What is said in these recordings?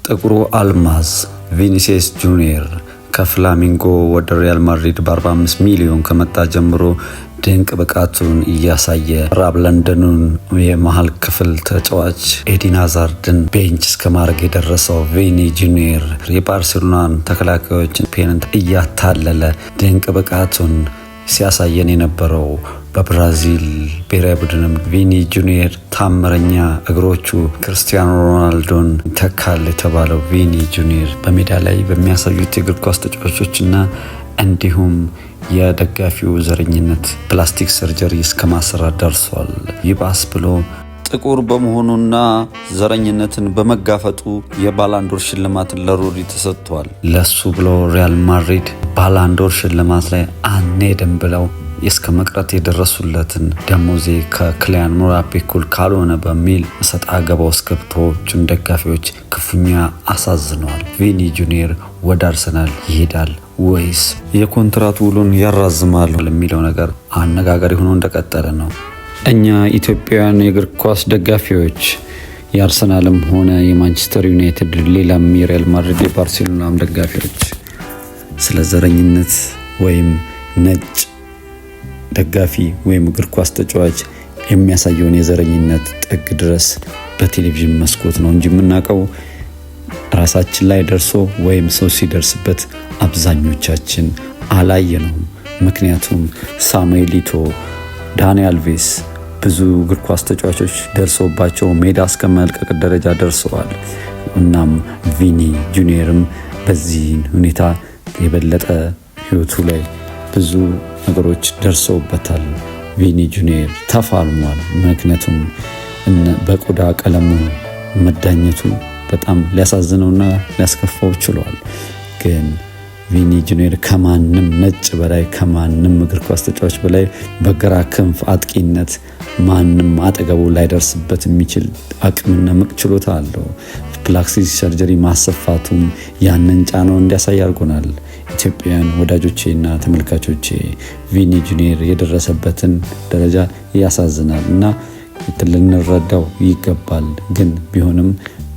ጥቁሩ አልማዝ ቪኒሲየስ ጁኒየር ከፍላሚንጎ ወደ ሪያል ማድሪድ በ45 ሚሊዮን ከመጣ ጀምሮ ድንቅ ብቃቱን እያሳየ ራብ ለንደኑን የመሃል ክፍል ተጫዋች ኤዲን ሃዛርድን ቤንች እስከ ማድረግ የደረሰው ቪኒ ጁኒየር የባርሴሎናን ተከላካዮችን ፔናልቲ እያታለለ ድንቅ ብቃቱን ሲያሳየን የነበረው በብራዚል ብሔራዊ ቡድንም ቪኒ ጁኒየር ታምረኛ እግሮቹ ክርስቲያኖ ሮናልዶን ተካል የተባለው ቪኒ ጁኒየር በሜዳ ላይ በሚያሳዩት የእግር ኳስ ተጫዋቾችና እንዲሁም የደጋፊው ዘረኝነት ፕላስቲክ ሰርጀሪ እስከ ማሰራት ደርሷል። ይባስ ብሎ ጥቁር በመሆኑና ዘረኝነትን በመጋፈጡ የባላንዶር ሽልማትን ለሮድሪ ተሰጥቷል። ለሱ ብሎ ሪያል ማድሪድ ባላንዶር ሽልማት ላይ አንሄድም ብለው እስከ መቅረት የደረሱለትን ደሞዜ ከክሊያን ምባፔ እኩል ካልሆነ በሚል እሰጥ አገባ ውስጥ ገብቶቹን ደጋፊዎች ክፉኛ አሳዝነዋል። ቪኒ ጁኒየር ወደ አርሰናል ይሄዳል ወይስ የኮንትራት ውሉን ያራዝማል የሚለው ነገር አነጋጋሪ ሆኖ እንደቀጠለ ነው። እኛ ኢትዮጵያውያን የእግር ኳስ ደጋፊዎች የአርሰናልም ሆነ የማንቸስተር ዩናይትድ ሌላም የሪያል ማድሪድ የባርሴሎናም ደጋፊዎች ስለ ዘረኝነት ወይም ነጭ ደጋፊ ወይም እግር ኳስ ተጫዋች የሚያሳየውን የዘረኝነት ጥግ ድረስ በቴሌቪዥን መስኮት ነው እንጂ የምናውቀው ራሳችን ላይ ደርሶ ወይም ሰው ሲደርስበት አብዛኞቻችን አላየነውም። ምክንያቱም ሳሙኤል ኢቶ፣ ዳኒ አልቬስ ብዙ እግር ኳስ ተጫዋቾች ደርሶባቸው ሜዳ እስከ መልቀቅ ደረጃ ደርሰዋል። እናም ቪኒ ጁኒየርም በዚህ ሁኔታ የበለጠ ህይወቱ ላይ ብዙ ነገሮች ደርሰውበታል። ቪኒ ጁኒየር ተፋልሟል። ምክንያቱም በቆዳ ቀለሙ መዳኘቱ በጣም ሊያሳዝነውና ሊያስከፋው ችሏል። ግን ቪኒ ጁኒየር ከማንም ነጭ በላይ ከማንም እግር ኳስ ተጫዋች በላይ በግራ ክንፍ አጥቂነት ማንም አጠገቡ ላይደርስበት የሚችል አቅምና ምቅ ችሎታ አለው። ፕላስቲክ ሰርጀሪ ማሰፋቱም ያንን ጫናው እንዲያሳይ አድርጎናል። ኢትዮጵያውያን ወዳጆቼና ተመልካቾቼ ቪኒ ጁኒየር የደረሰበትን ደረጃ ያሳዝናል እና ልንረዳው ይገባል። ግን ቢሆንም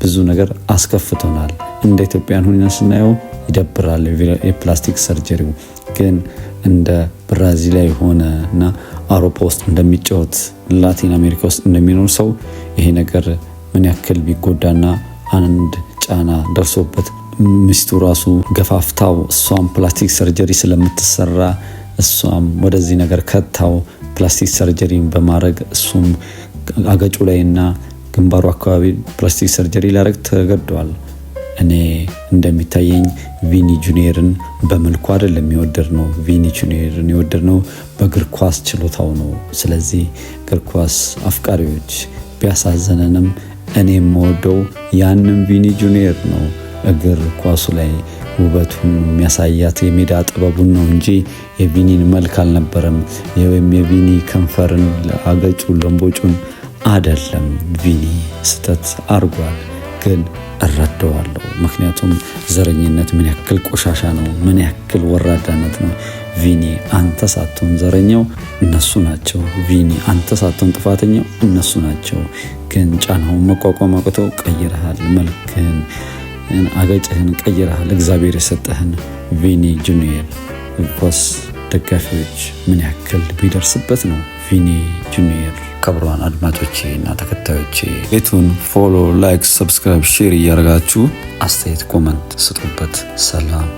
ብዙ ነገር አስከፍቶናል። እንደ ኢትዮጵያን ሁኔታ ስናየው ይደብራል። የፕላስቲክ ሰርጀሪው ግን እንደ ብራዚላዊ ሆነና አውሮፓ ውስጥ እንደሚጫወት ላቲን አሜሪካ ውስጥ እንደሚኖር ሰው ይሄ ነገር ምን ያክል ቢጎዳና አንድ ጫና ደርሶበት ሚስቱ ራሱ ገፋፍታው እሷም ፕላስቲክ ሰርጀሪ ስለምትሰራ እሷም ወደዚህ ነገር ከታው ፕላስቲክ ሰርጀሪን በማድረግ እሱም አገጩ ላይና ግንባሩ አካባቢ ፕላስቲክ ሰርጀሪ ሊያደርግ ተገደዋል። እኔ እንደሚታየኝ ቪኒ ጁኒየርን በመልኩ አይደለም የወደድነው። ቪኒ ጁኒየርን የወደድነው በእግር ኳስ ችሎታው ነው። ስለዚህ እግር ኳስ አፍቃሪዎች ቢያሳዘነንም እኔ የምወደው ያንን ቪኒ ጁኒየር ነው። እግር ኳሱ ላይ ውበቱን የሚያሳያት የሜዳ ጥበቡን ነው እንጂ የቪኒን መልክ አልነበረም። ወይም የቪኒ ከንፈርን አገጩ ለምቦጩን አይደለም። ቪኒ ስተት አርጓል፣ ግን እረዳዋለሁ። ምክንያቱም ዘረኝነት ምን ያክል ቆሻሻ ነው፣ ምን ያክል ወራዳነት ነው። ቪኒ አንተ ሳትሆን ዘረኛው እነሱ ናቸው። ቪኒ አንተ ሳትሆን ጥፋተኛው እነሱ ናቸው። ግን ጫናውን መቋቋም አቅተው ቀይረሃል፣ መልክህን አገጭህን ቀይረሃል። እግዚአብሔር የሰጠህን ቪኒ ጁኒየር ኳስ ደጋፊዎች ምን ያክል ቢደርስበት ነው ቪኒ ጁኒየር። ክቡራን አድማጮቼ እና ተከታዮቼ ቤቱን ፎሎ፣ ላይክ፣ ሰብስክራይብ፣ ሼር እያደረጋችሁ አስተያየት ኮመንት ስጡበት። ሰላም።